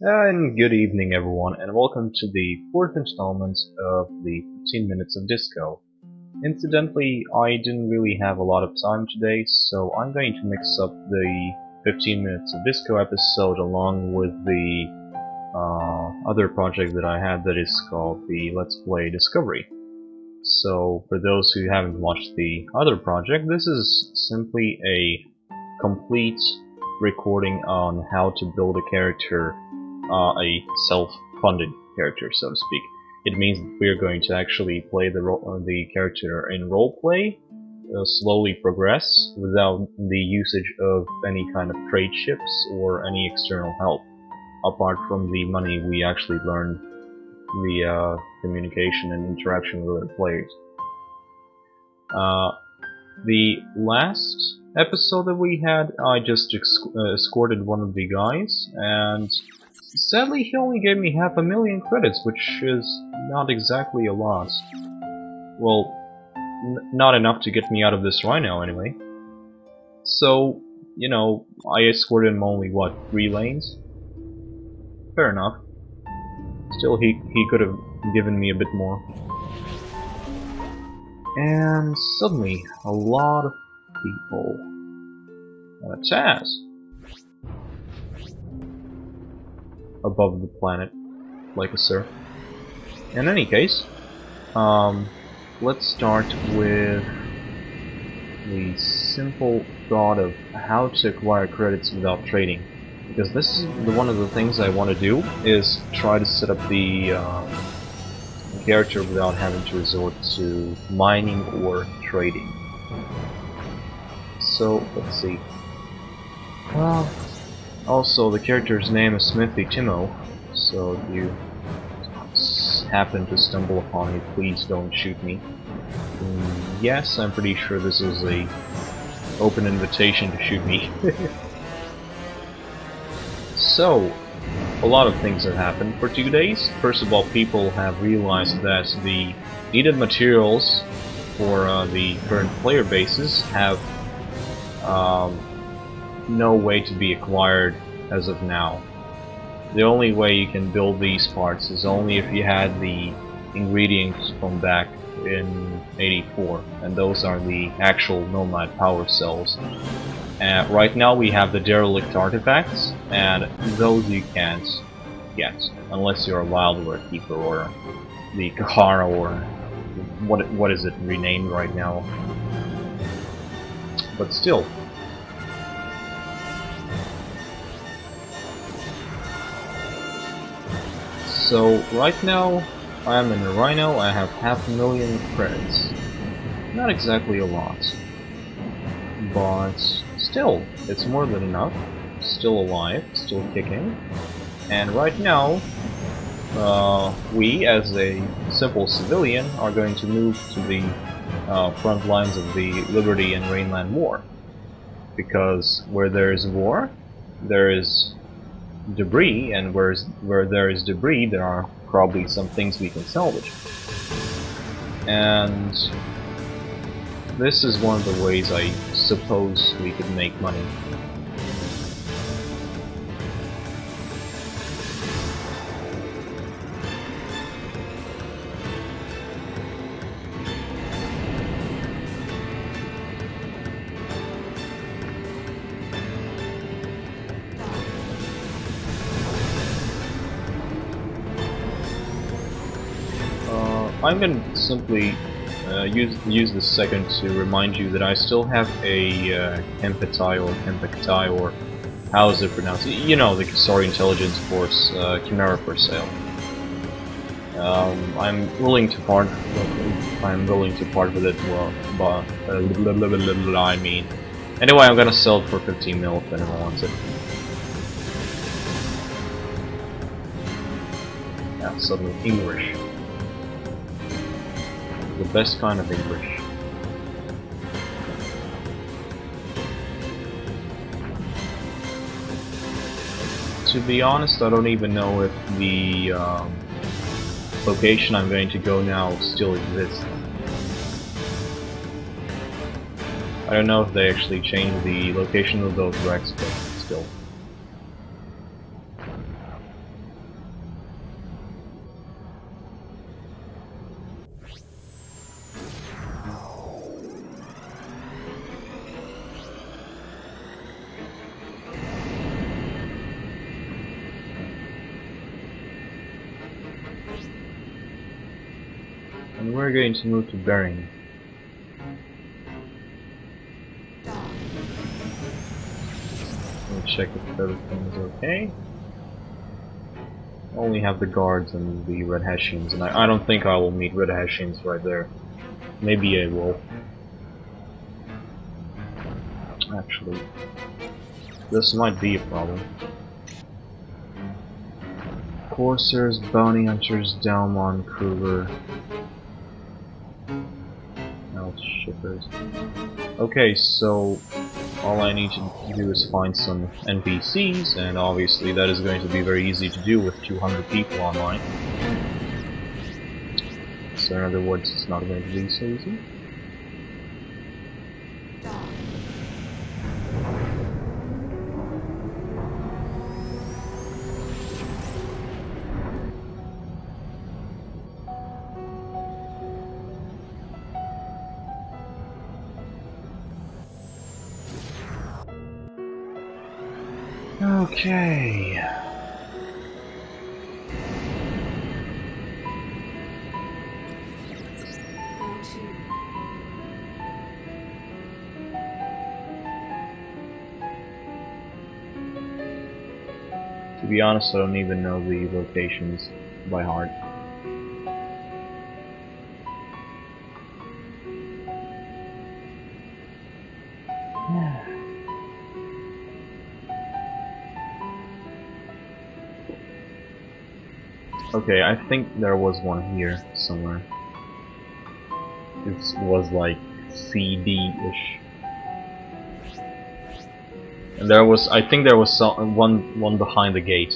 And good evening everyone, and welcome to the fourth installment of the 15 Minutes of Disco. Incidentally, I didn't really have a lot of time today, so I'm going to mix up the 15 Minutes of Disco episode along with the other project that I had that is called the Let's Play Discovery. So, for those who haven't watched the other project, this is simply a complete recording on how to build a character, a self-funded character, so to speak. It means that we are going to actually play the character in roleplay, slowly progress, without the usage of any kind of trade ships or any external help, apart from the money we actually learn via communication and interaction with other players. The last episode that we had, I just escorted one of the guys, and sadly he only gave me 500,000 credits, which is not exactly a lot. Well, not enough to get me out of this rhino anyway. So, you know, I escorted him only, what, 3 lanes? Fair enough. Still, he could have given me a bit more. And suddenly, a lot of people. Chaz! Above the planet, like a surf. In any case, let's start with the simple thought of how to acquire credits without trading. Because this is one of the things I want to do, is try to set up the character without having to resort to mining or trading. So, let's see. Also, the character's name is Smithy Timo, so if you happen to stumble upon it, please don't shoot me. Yes, I'm pretty sure this is a open invitation to shoot me. So, a lot of things have happened for 2 days. First of all, people have realized that the needed materials for the current player bases have no way to be acquired as of now. The only way you can build these parts is only if you had the ingredients from back in Ep4, and those are the actual Nomad power cells. Right now we have the derelict artifacts, and those you can't get unless you're a Wildware Keeper or the Kahara, or what is it renamed right now. But still. So right now I'm in a rhino. I have 500,000 credits. Not exactly a lot, but still, it's more than enough. Still alive, still kicking. And right now, we, as a simple civilian, are going to move to the front lines of the Liberty and Rainland War. Because where there is war, there is debris, and where there is debris, there are probably some things we can salvage. And this is one of the ways I suppose we could make money. I'm going to simply use this second to remind you that I still have a Kemptai or Kempektai, or how is it pronounced? You know, the Kasari Intelligence Force Chimera for sale. I'm willing to part. I'm willing to part with it. Well, but I mean, anyway, I'm gonna sell it for 15 mil if anyone wants it. Yeah, suddenly English. The best kind of English. To be honest, I don't even know if the location I'm going to go now still exists. I don't know if they actually changed the location of those wrecks, but still. And we're going to move to Bering. We'll check if everything is okay. I only have the guards and the Red Hessians, and I don't think I will meet Red Hessians right there. Maybe I will. Actually, this might be a problem. Corsairs, Bounty Hunters, Delmon, Kruger. Shippers. Okay, so all I need to do is find some NPCs, and obviously that is going to be very easy to do with 200 people online. So in other words, it's not going to be so easy. Okay. To be honest, I don't even know the locations by heart. Okay, I think there was one here somewhere. It was like CD-ish. And there was, I think there was one behind the gate.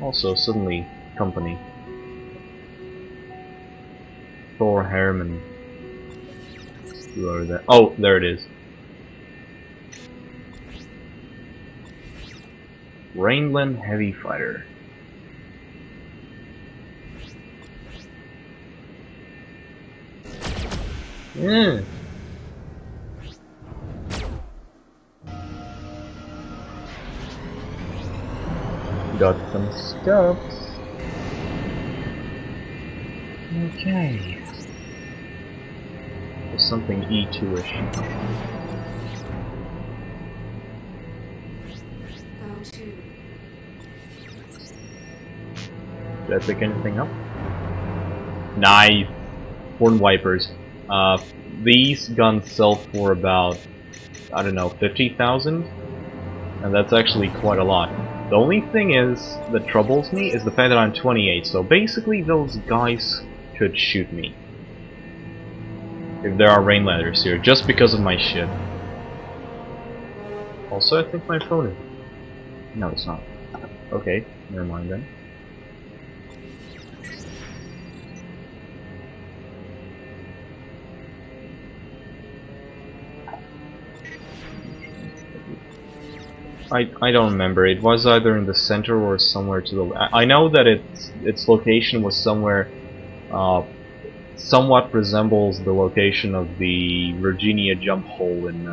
Also, suddenly, company. Thor Herman. Who are there? Oh, there it is. Rainland Heavy Fighter. Yeah. Got some stuffs. Okay. There's something E2-ish. Did I pick anything up? Nice! Horn Wipers. These guns sell for about, I don't know, 50,000? And that's actually quite a lot. The only thing is, that troubles me, is the fact that I'm 28, so basically those guys could shoot me. If there are Rainlanders here, just because of my shit. Also, I think my phone is... No, it's not. Okay, never mind then. I don't remember. It was either in the center or somewhere to the... I know that its location was somewhere... somewhat resembles the location of the Virginia jump hole in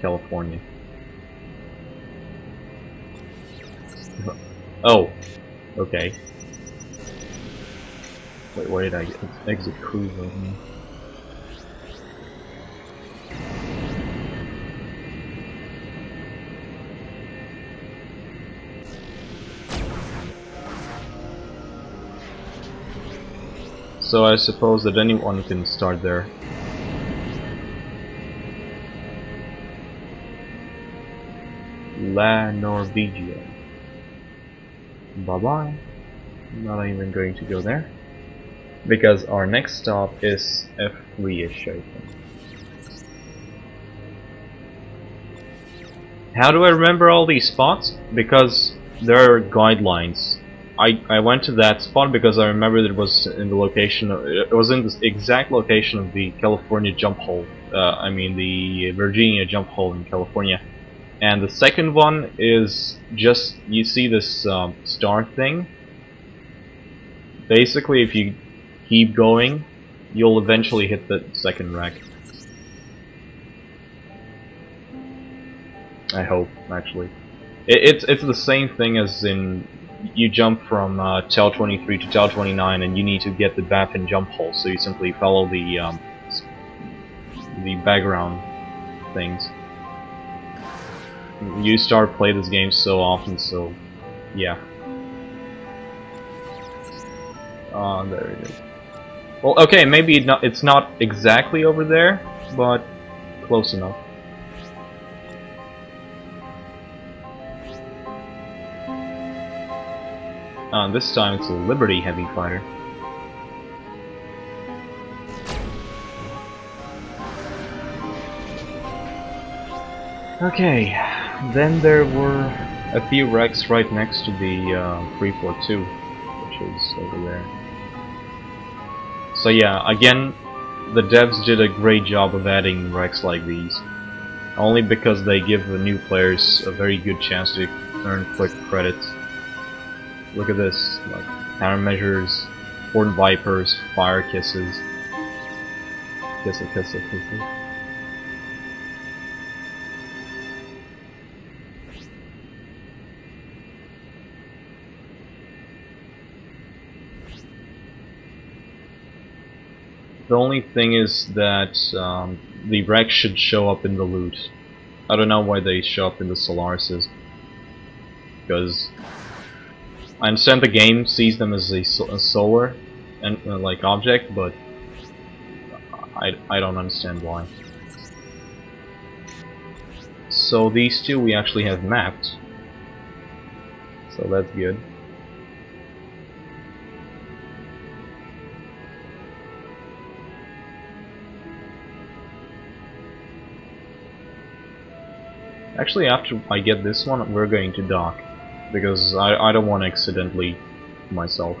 California. Oh, okay. Wait, where did I get exit cruise over here? So I suppose that anyone can start there. La Norvegia. Bye bye. I'm not even going to go there. Because our next stop is F3-ish, I think. How do I remember all these spots? Because there are guidelines. I went to that spot because I remember that it was in the location of, it was in the exact location of the California jump hole. I mean the Virginia jump hole in California. And the second one is just, you see this star thing? Basically, if you keep going, you'll eventually hit the second rack. I hope, actually. It's the same thing as in you jump from Tel 23 to Tel 29, and you need to get the baffin jump hole. So you simply follow the background things. You start play this game so often, so yeah. There it is. Well, okay, maybe it's not exactly over there, but close enough. This time it's a Liberty Heavy Fighter. Okay, then there were a few wrecks right next to the 342, which is over there. So yeah, again, the devs did a great job of adding wrecks like these. Only because they give the new players a very good chance to earn quick credits. Look at this, like countermeasures, Horned Vipers, Fire Kisses. Kissa, kissa, kissa. The only thing is that the wrecks should show up in the loot. I don't know why they show up in the Solaris, because I understand the game sees them as a solar and like object, but I don't understand why. So these two we actually have mapped, so that's good. Actually, after I get this one, we're going to dock, because I don't want to accidentally myself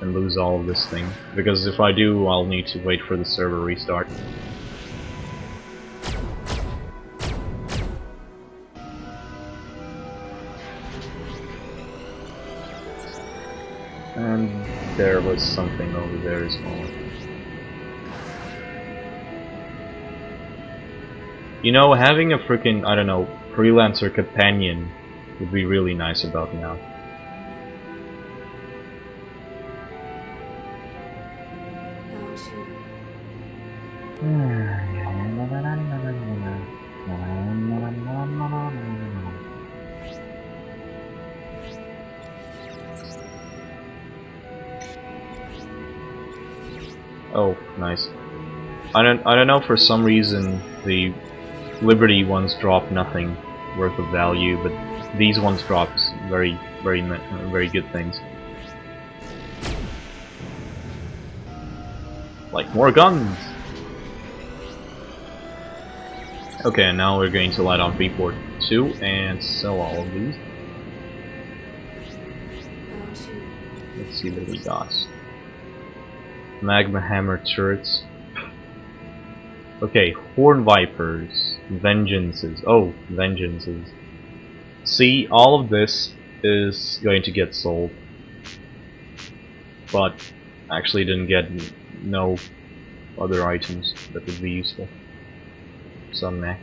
and lose all of this thing, because if I do, I'll need to wait for the server restart. And there was something over there as well. You know, having a freaking, I don't know, Freelancer companion would be really nice about now. Oh, nice. I don't know, for some reason the Liberty ones drop nothing worth of value, but these ones drop very good things. Like more guns! Okay, now we're going to light on Ep4 2 and sell all of these. Let's see what we got. Magma Hammer turrets. Okay, Horn Vipers, Vengeances. Oh, Vengeances. See, all of this is going to get sold, but actually didn't get no other items that would be useful. So meh.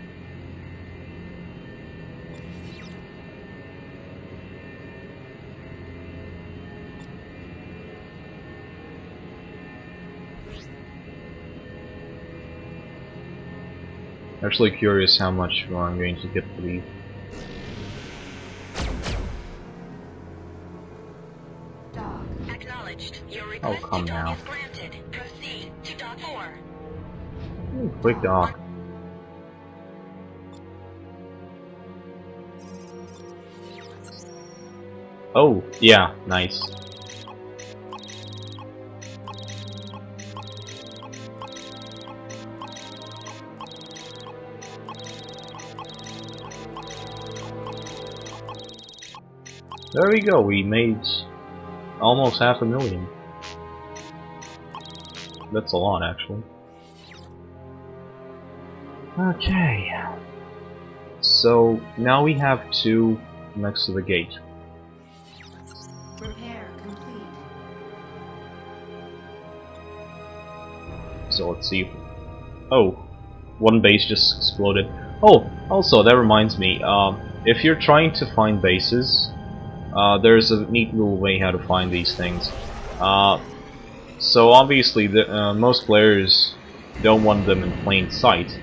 Actually curious how much I'm going to get for these. Oh, come now. Quick dock. Oh, yeah, nice. There we go, we made almost 500,000. That's a lot, actually. Okay. So, now we have two next to the gate. Repair complete. So let's see. Oh, one base just exploded. Oh, Also, that reminds me, if you're trying to find bases, there's a neat little way how to find these things. So obviously, most players don't want them in plain sight.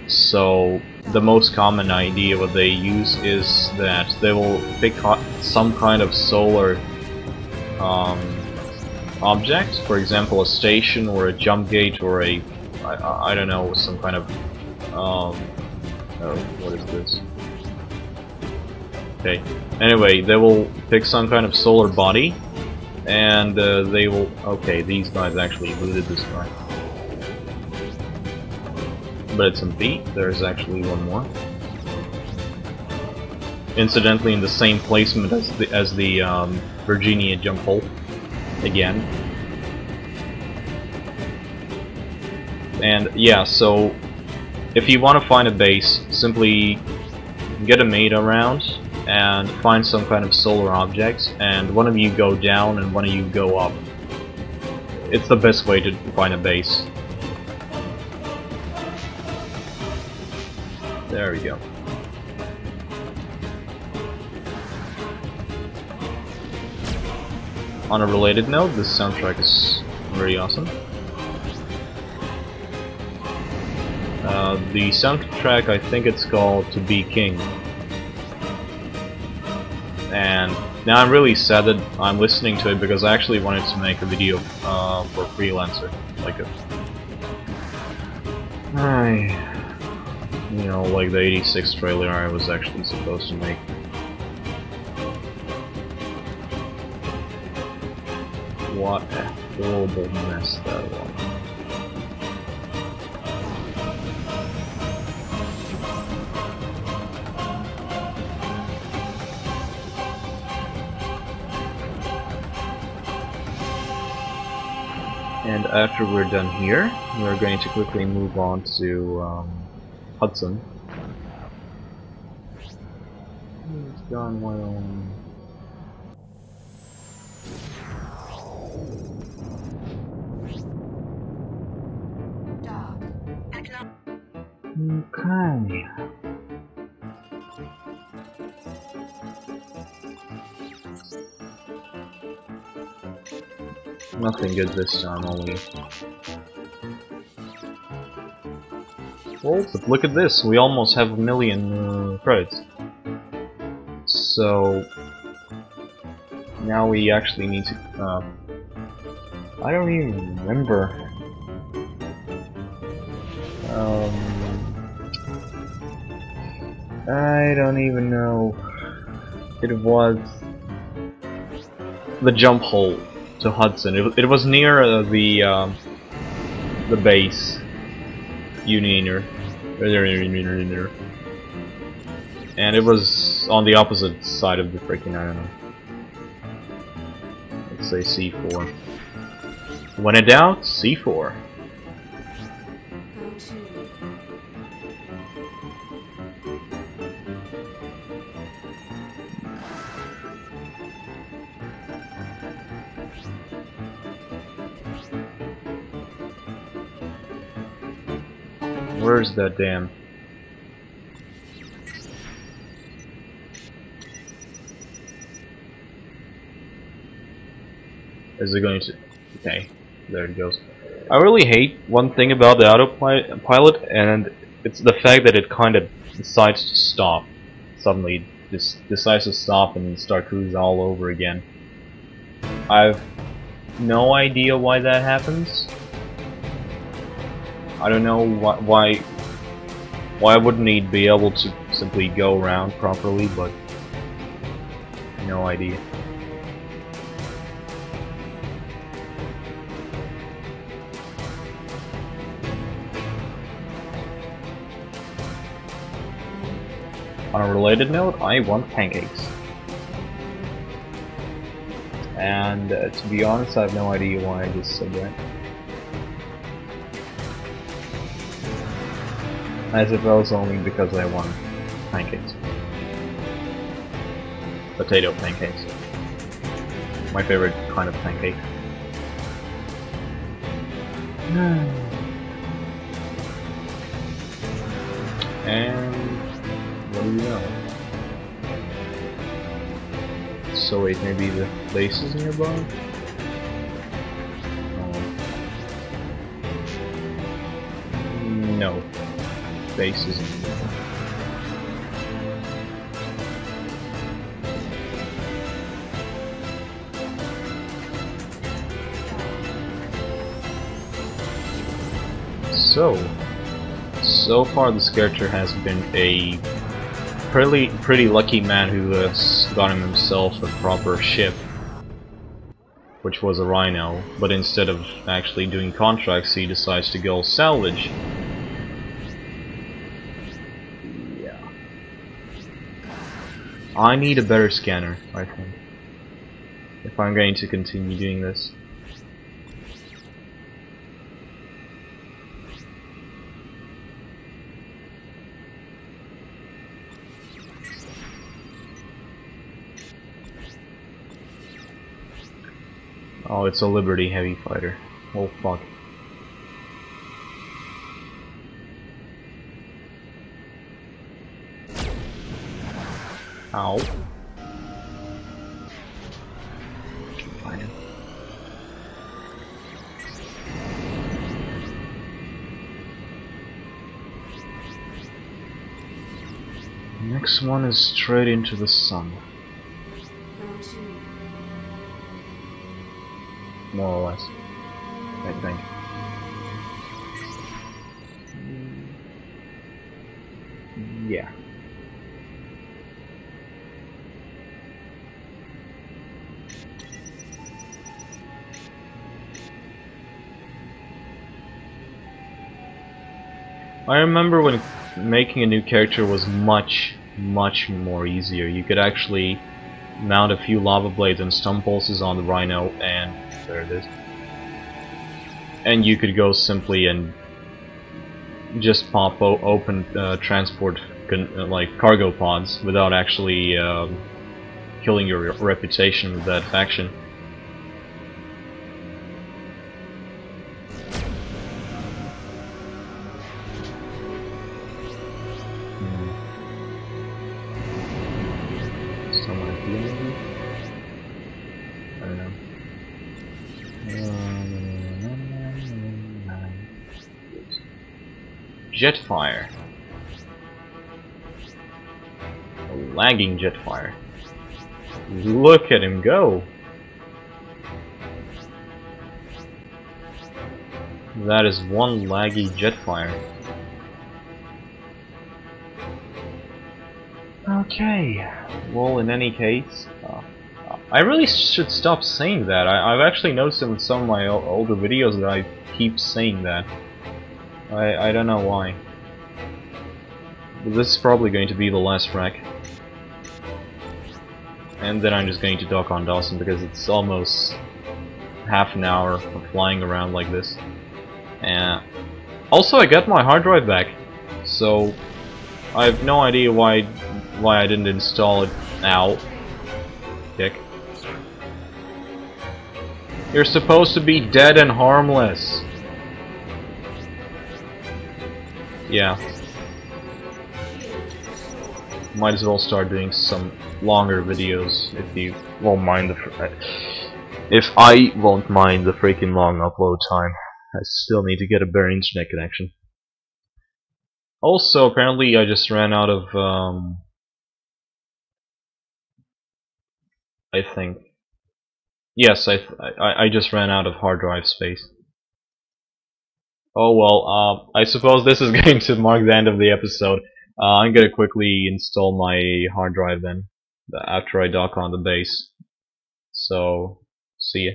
So the most common idea what they use is that they will pick some kind of solar object, for example, a station or a jump gate or I don't know, some kind of oh, what is this? Okay. Anyway, they will pick some kind of solar body, and they will. Okay, these guys actually looted this guy, but it's empty. There's actually one more. Incidentally, in the same placement as the Virginia jump hole. Again. And yeah, so if you want to find a base, simply get a mate around and find some kind of solar objects, and one of you go down and one of you go up. It's the best way to find a base. There we go. On a related note, this soundtrack is very awesome. The soundtrack, I think it's called To Be King. And now I'm really sad that I'm listening to it because I actually wanted to make a video for Freelancer. Like you know, like the 86 trailer I was actually supposed to make. What a horrible mess that was. And after we're done here, we're going to quickly move on to Hudson. He's gone well. Okay. Nothing good this time, only. Well, but look at this, we almost have 1 million credits. So now we actually need to. I don't even remember. I don't even know. It was the jump hole to Hudson. It was near the base Unioner, and it was on the opposite side of the freaking, I don't know. Let's say C4. When in doubt, C4. Where's that damn? Is it going to? Okay, there it goes. I really hate one thing about the autopilot, and it's the fact that it kind of decides to stop. Suddenly, just decides to stop and start cruising all over again. I've no idea why that happens. I don't know why wouldn't he be able to simply go around properly, but no idea. On a related note, I want pancakes. And to be honest, I have no idea why I just said that. I suppose only because I want pancakes. Potato pancakes. My favorite kind of pancake. And do you know? So wait, maybe the base is nearby? No. Base isn't nearby. So far this character has been a pretty lucky man who has gotten himself a proper ship, which was a Rhino, but instead of actually doing contracts he decides to go salvage. Yeah. I need a better scanner, I think, if I'm going to continue doing this. Oh, it's a Liberty heavy fighter. Oh fuck. Ow. Find him. Next one is straight into the sun. More or less, I think. Yeah. I remember when making a new character was much more easier. You could actually mount a few lava blades and stun pulses on the Rhino, and there it is. And you could go simply and just pop open transport like cargo pods without actually killing your reputation with that faction. Someone here maybe? I don't know. Jetfire. A lagging Jetfire. Look at him go! That is one laggy Jetfire. Okay, well, in any case, I really should stop saying that. I've actually noticed in some of my older videos that I keep saying that. I don't know why. But this is probably going to be the last wreck. And then I'm just going to dock on Dawson because it's almost half an hour of flying around like this. And also I got my hard drive back, so I have no idea why I didn't install it now. Dick. You're supposed to be dead and harmless. Yeah. Might as well start doing some longer videos if you won't mind if I won't mind the freaking long upload time. I still need to get a better internet connection. Also, apparently I just ran out of I think. Yes, I just ran out of hard drive space. Oh well, I suppose this is going to mark the end of the episode. I'm gonna quickly install my hard drive then, after I dock on the base. So, see ya.